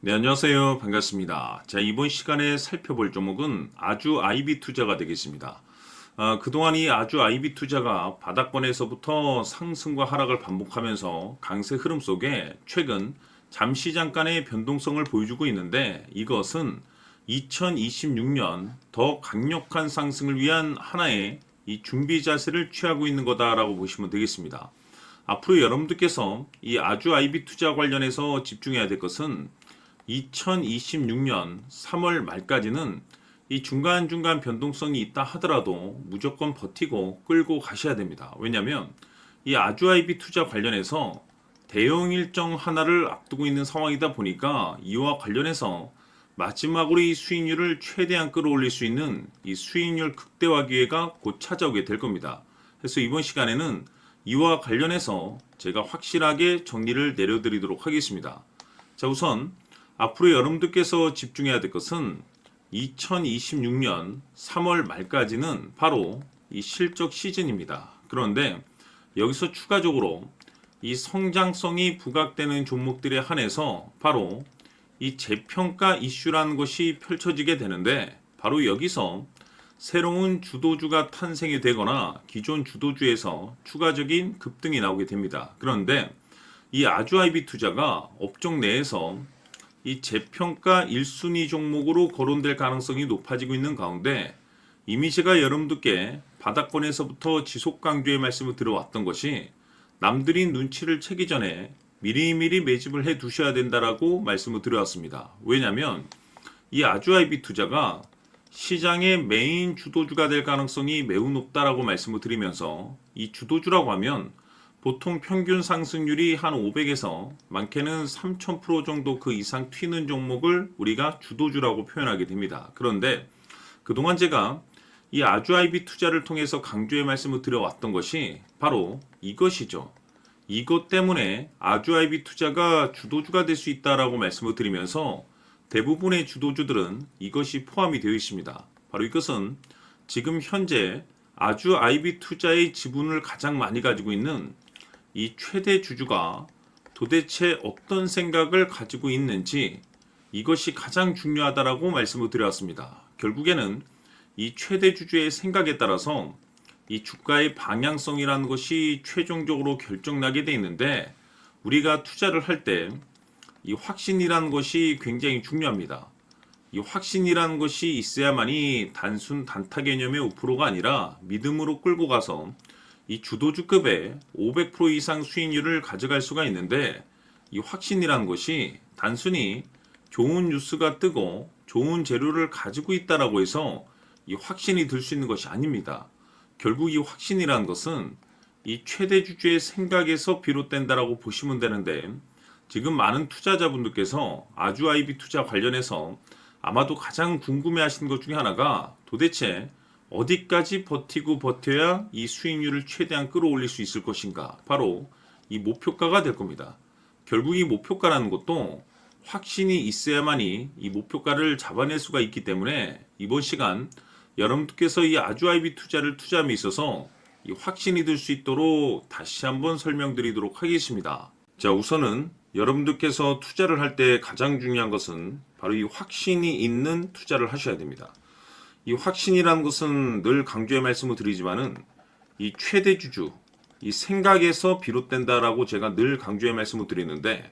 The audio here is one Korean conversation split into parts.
네, 안녕하세요. 반갑습니다. 자, 이번 시간에 살펴볼 종목은 아주 IB 투자가 되겠습니다. 그동안 이 아주 IB 투자가 바닥권에서부터 상승과 하락을 반복하면서 강세 흐름 속에 최근 잠시 잠깐의 변동성을 보여주고 있는데, 이것은 2026년 더 강력한 상승을 위한 하나의 이 준비 자세를 취하고 있는 거다라고 보시면 되겠습니다. 앞으로 여러분들께서 이 아주 IB 투자 관련해서 집중해야 될 것은 2026년 3월 말까지는 이 중간중간 변동성이 있다 하더라도 무조건 버티고 끌고 가셔야 됩니다. 왜냐하면 이 아주 IB 투자 관련해서 대형 일정 하나를 앞두고 있는 상황이다 보니까 이와 관련해서 마지막으로 이 수익률을 최대한 끌어올릴 수 있는 이 수익률 극대화 기회가 곧 찾아오게 될 겁니다. 그래서 이번 시간에는 이와 관련해서 제가 확실하게 정리를 내려드리도록 하겠습니다. 자, 우선 앞으로 여러분들께서 집중해야 될 것은 2026년 3월 말까지는 바로 이 실적 시즌입니다. 그런데 여기서 추가적으로 이 성장성이 부각되는 종목들에 한해서 바로 이 재평가 이슈라는 것이 펼쳐지게 되는데, 바로 여기서 새로운 주도주가 탄생이 되거나 기존 주도주에서 추가적인 급등이 나오게 됩니다. 그런데 이 아주 IB 투자가 업종 내에서 이 재평가 1순위 종목으로 거론될 가능성이 높아지고 있는 가운데, 이미 제가 여러분들께 바닥권에서부터 지속 강조의 말씀을 들어왔던 것이 남들이 눈치를 채기 전에 미리미리 매집을 해 두셔야 된다라고 말씀을 드려왔습니다. 왜냐하면 이 아주 IB 투자가 시장의 메인 주도주가 될 가능성이 매우 높다라고 말씀을 드리면서, 이 주도주라고 하면 보통 평균 상승률이 한 500에서 많게는 3000% 정도 그 이상 튀는 종목을 우리가 주도주라고 표현하게 됩니다. 그런데 그동안 제가 이 아주 IB 투자를 통해서 강조의 말씀을 드려왔던 것이 바로 이것이죠. 이것 때문에 아주 IB 투자가 주도주가 될 수 있다라고 말씀을 드리면서 대부분의 주도주들은 이것이 포함이 되어 있습니다. 바로 이것은 지금 현재 아주 IB 투자의 지분을 가장 많이 가지고 있는 이 최대 주주가 도대체 어떤 생각을 가지고 있는지, 이것이 가장 중요하다라고 말씀을 드렸습니다. 결국에는 이 최대 주주의 생각에 따라서 이 주가의 방향성이라는 것이 최종적으로 결정나게 돼 있는데, 우리가 투자를 할 때 이 확신이라는 것이 굉장히 중요합니다. 이 확신이라는 것이 있어야만이 단순 단타 개념의 5%가 아니라 믿음으로 끌고 가서 이 주도주급의 500% 이상 수익률을 가져갈 수가 있는데, 이 확신이라는 것이 단순히 좋은 뉴스가 뜨고 좋은 재료를 가지고 있다라고 해서 이 확신이 들 수 있는 것이 아닙니다. 결국 이 확신이라는 것은 이 최대 주주의 생각에서 비롯된다라고 보시면 되는데, 지금 많은 투자자분들께서 아주 IB 투자 관련해서 아마도 가장 궁금해하시는 것 중에 하나가 도대체 어디까지 버티고 버텨야 이 수익률을 최대한 끌어올릴 수 있을 것인가, 바로 이 목표가가 될 겁니다. 결국 이 목표가라는 것도 확신이 있어야만이 이 목표가를 잡아낼 수가 있기 때문에, 이번 시간 여러분들께서 이 아주 IB 투자를 투자함에 있어서 이 확신이 들 수 있도록 다시 한번 설명드리도록 하겠습니다. 자, 우선은 여러분들께서 투자를 할 때 가장 중요한 것은 바로 이 확신이 있는 투자를 하셔야 됩니다. 이 확신이라는 것은 늘 강조의 말씀을 드리지만은 이 최대 주주, 이 생각에서 비롯된다라고 제가 늘 강조의 말씀을 드리는데,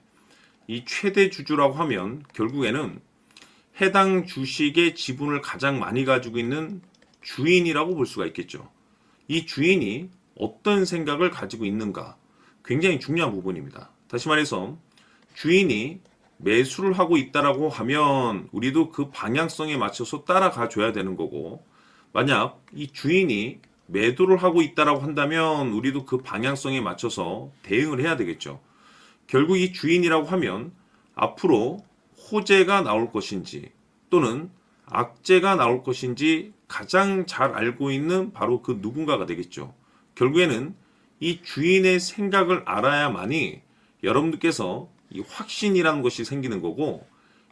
이 최대 주주라고 하면 결국에는 해당 주식의 지분을 가장 많이 가지고 있는 주인이라고 볼 수가 있겠죠. 이 주인이 어떤 생각을 가지고 있는가, 굉장히 중요한 부분입니다. 다시 말해서 주인이 매수를 하고 있다라고 하면 우리도 그 방향성에 맞춰서 따라가 줘야 되는 거고, 만약 이 주인이 매도를 하고 있다라고 한다면 우리도 그 방향성에 맞춰서 대응을 해야 되겠죠. 결국 이 주인이라고 하면 앞으로 호재가 나올 것인지 또는 악재가 나올 것인지 가장 잘 알고 있는 바로 그 누군가가 되겠죠. 결국에는 이 주인의 생각을 알아야만이 여러분들께서 이 확신이라는 것이 생기는 거고,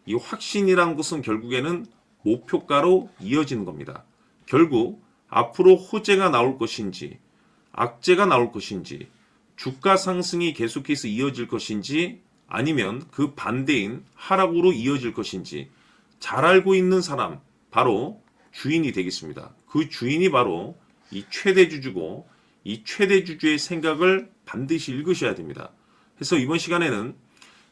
이 확신이라는 것은 결국에는 목표가로 이어지는 겁니다. 결국 앞으로 호재가 나올 것인지 악재가 나올 것인지 주가 상승이 계속해서 이어질 것인지 아니면 그 반대인 하락으로 이어질 것인지 잘 알고 있는 사람, 바로 주인이 되겠습니다. 그 주인이 바로 이 최대주주고, 이 최대주주의 생각을 반드시 읽으셔야 됩니다. 그래서 이번 시간에는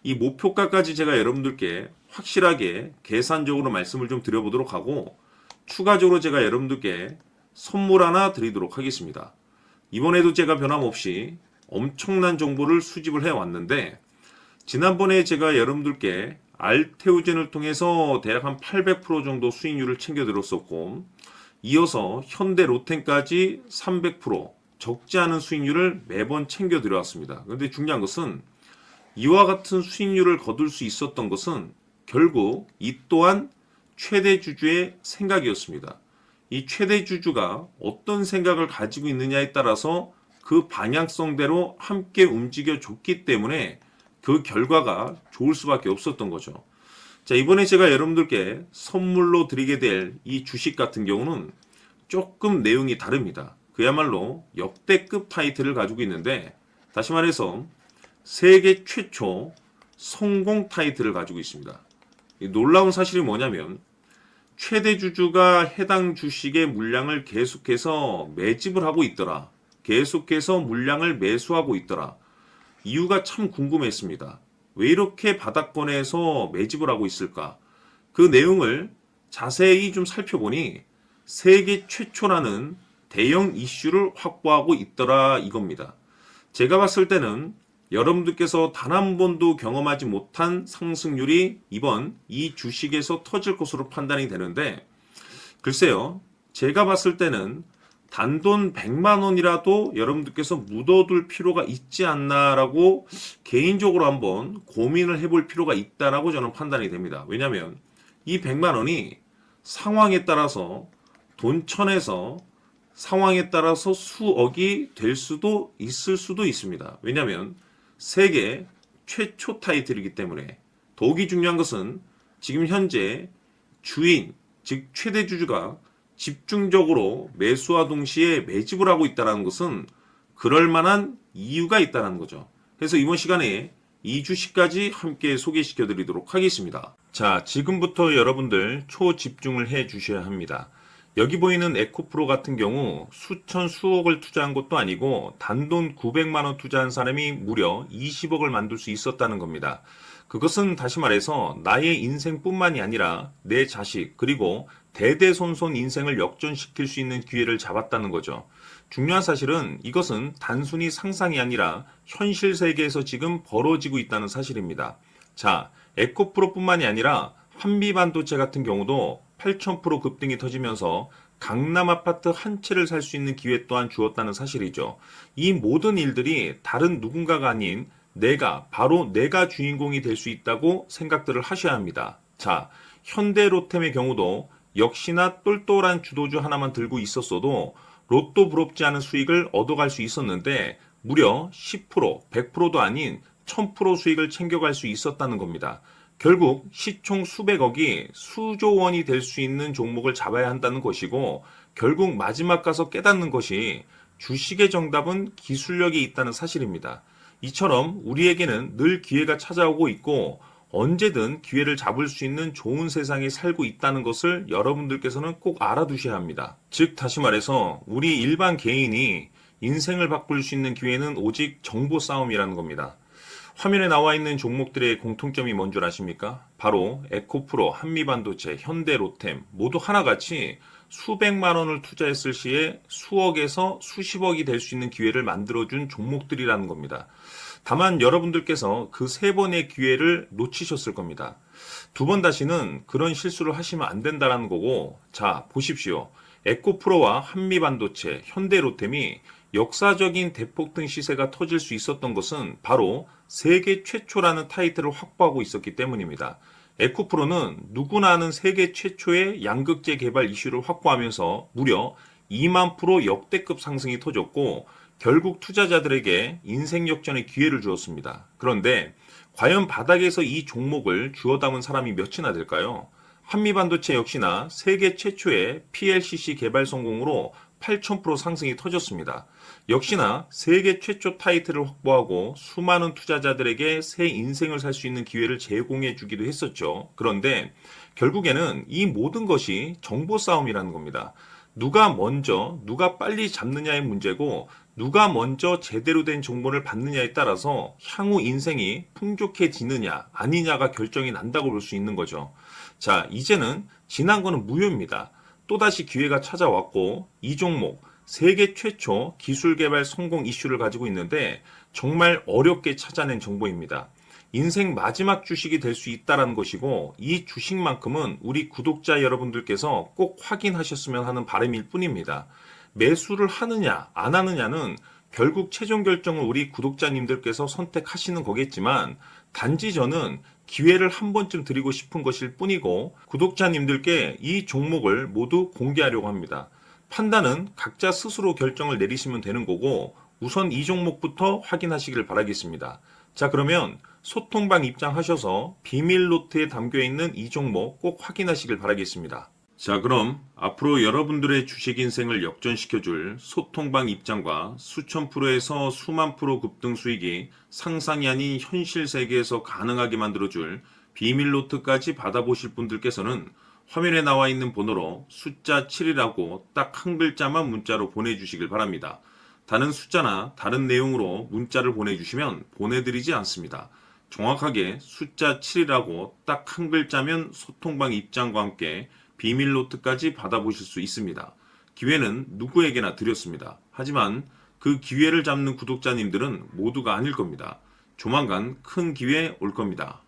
이 목표가까지 제가 여러분들께 확실하게 계산적으로 말씀을 좀 드려보도록 하고, 추가적으로 제가 여러분들께 선물 하나 드리도록 하겠습니다. 이번에도 제가 변함없이 엄청난 정보를 수집을 해왔는데, 지난번에 제가 여러분들께 알테오젠을 통해서 대략 한 800% 정도 수익률을 챙겨드렸었고, 이어서 현대 로템까지 300% 적지 않은 수익률을 매번 챙겨드려왔습니다. 그런데 중요한 것은 이와 같은 수익률을 거둘 수 있었던 것은 결국 이 또한 최대주주의 생각이었습니다. 이 최대주주가 어떤 생각을 가지고 있느냐에 따라서 그 방향성대로 함께 움직여 줬기 때문에 그 결과가 좋을 수밖에 없었던 거죠. 자, 이번에 제가 여러분들께 선물로 드리게 될 이 주식 같은 경우는 조금 내용이 다릅니다. 그야말로 역대급 타이틀을 가지고 있는데, 다시 말해서 세계 최초 성공 타이틀을 가지고 있습니다. 이 놀라운 사실이 뭐냐면, 최대주주가 해당 주식의 물량을 계속해서 매집을 하고 있더라. 계속해서 물량을 매수하고 있더라. 이유가 참 궁금했습니다. 왜 이렇게 바닥권에서 매집을 하고 있을까? 그 내용을 자세히 좀 살펴보니 세계 최초라는 대형 이슈를 확보하고 있더라 이겁니다. 제가 봤을 때는 여러분들께서 단 한 번도 경험하지 못한 상승률이 이번 이 주식에서 터질 것으로 판단이 되는데, 글쎄요, 제가 봤을 때는 단돈 100만 원이라도 여러분들께서 묻어둘 필요가 있지 않나라고 개인적으로 한번 고민을 해볼 필요가 있다라고 저는 판단이 됩니다. 왜냐하면 이 100만 원이 상황에 따라서 돈천에서 상황에 따라서 수억이 될 수도 있을 수도 있습니다. 왜냐하면 세계 최초 타이틀이기 때문에. 더욱이 중요한 것은 지금 현재 주인, 즉 최대주주가 집중적으로 매수와 동시에 매집을 하고 있다는 것은 그럴 만한 이유가 있다는 거죠. 그래서 이번 시간에 이 주식까지 함께 소개시켜 드리도록 하겠습니다. 자, 지금부터 여러분들 초집중을 해 주셔야 합니다. 여기 보이는 에코프로 같은 경우 수천 수억을 투자한 것도 아니고 단돈 900만 원 투자한 사람이 무려 20억을 만들 수 있었다는 겁니다. 그것은 다시 말해서 나의 인생뿐만이 아니라 내 자식 그리고 대대손손 인생을 역전시킬 수 있는 기회를 잡았다는 거죠. 중요한 사실은 이것은 단순히 상상이 아니라 현실 세계에서 지금 벌어지고 있다는 사실입니다. 자, 에코프로뿐만이 아니라 한미반도체 같은 경우도 8,000% 급등이 터지면서 강남 아파트 한 채를 살 수 있는 기회 또한 주었다는 사실이죠. 이 모든 일들이 다른 누군가가 아닌 바로 내가 주인공이 될 수 있다고 생각들을 하셔야 합니다. 자, 현대로템의 경우도 역시나 똘똘한 주도주 하나만 들고 있었어도 로또 부럽지 않은 수익을 얻어갈 수 있었는데 무려 10%, 100%도 아닌 1000% 수익을 챙겨갈 수 있었다는 겁니다. 결국 시총 수백억이 수조 원이 될 수 있는 종목을 잡아야 한다는 것이고, 결국 마지막 가서 깨닫는 것이 주식의 정답은 기술력이 있다는 사실입니다. 이처럼 우리에게는 늘 기회가 찾아오고 있고 언제든 기회를 잡을 수 있는 좋은 세상에 살고 있다는 것을 여러분들께서는 꼭 알아두셔야 합니다. 즉 다시 말해서 우리 일반 개인이 인생을 바꿀 수 있는 기회는 오직 정보 싸움이라는 겁니다. 화면에 나와 있는 종목들의 공통점이 뭔 줄 아십니까? 바로 에코프로, 한미반도체, 현대로템 모두 하나같이 수백만 원을 투자했을 시에 수억에서 수십억이 될 수 있는 기회를 만들어준 종목들이라는 겁니다. 다만 여러분들께서 그 세 번의 기회를 놓치셨을 겁니다. 두 번 다시는 그런 실수를 하시면 안 된다는 거고, 자 보십시오. 에코프로와 한미반도체, 현대로템이 역사적인 대폭등 시세가 터질 수 있었던 것은 바로 세계 최초라는 타이틀을 확보하고 있었기 때문입니다. 에코프로는 누구나 아는 세계 최초의 양극재 개발 이슈를 확보하면서 무려 2만 프로 역대급 상승이 터졌고 결국 투자자들에게 인생 역전의 기회를 주었습니다. 그런데 과연 바닥에서 이 종목을 주워 담은 사람이 몇이나 될까요? 한미반도체 역시나 세계 최초의 PLCC 개발 성공으로 8,000% 상승이 터졌습니다. 역시나 세계 최초 타이틀을 확보하고 수많은 투자자들에게 새 인생을 살 수 있는 기회를 제공해 주기도 했었죠. 그런데 결국에는 이 모든 것이 정보 싸움이라는 겁니다. 누가 먼저, 누가 빨리 잡느냐의 문제고, 누가 먼저 제대로 된 정보를 받느냐에 따라서 향후 인생이 풍족해지느냐, 아니냐가 결정이 난다고 볼 수 있는 거죠. 자, 이제는 지난 거는 무효입니다. 또다시 기회가 찾아왔고, 이 종목, 세계 최초 기술 개발 성공 이슈를 가지고 있는데, 정말 어렵게 찾아낸 정보입니다. 인생 마지막 주식이 될 수 있다는 것이고, 이 주식만큼은 우리 구독자 여러분들께서 꼭 확인하셨으면 하는 바람일 뿐입니다. 매수를 하느냐 안 하느냐는 결국 최종 결정을 우리 구독자님들께서 선택하시는 거겠지만, 단지 저는 기회를 한 번쯤 드리고 싶은 것일 뿐이고, 구독자님들께 이 종목을 모두 공개하려고 합니다. 판단은 각자 스스로 결정을 내리시면 되는 거고, 우선 이 종목부터 확인하시길 바라겠습니다. 자, 그러면 소통방 입장하셔서 비밀 노트에 담겨 있는 이 종목 꼭 확인하시길 바라겠습니다. 자, 그럼 앞으로 여러분들의 주식 인생을 역전시켜줄 소통방 입장과 수천 프로에서 수만 프로 급등 수익이 상상이 아닌 현실 세계에서 가능하게 만들어줄 비밀 노트까지 받아보실 분들께서는 화면에 나와 있는 번호로 숫자 7이라고 딱 한 글자만 문자로 보내주시길 바랍니다. 다른 숫자나 다른 내용으로 문자를 보내주시면 보내드리지 않습니다. 정확하게 숫자 7이라고 딱 한 글자면 소통방 입장과 함께 비밀 노트까지 받아보실 수 있습니다. 기회는 누구에게나 드렸습니다. 하지만 그 기회를 잡는 구독자님들은 모두가 아닐 겁니다. 조만간 큰 기회 올 겁니다.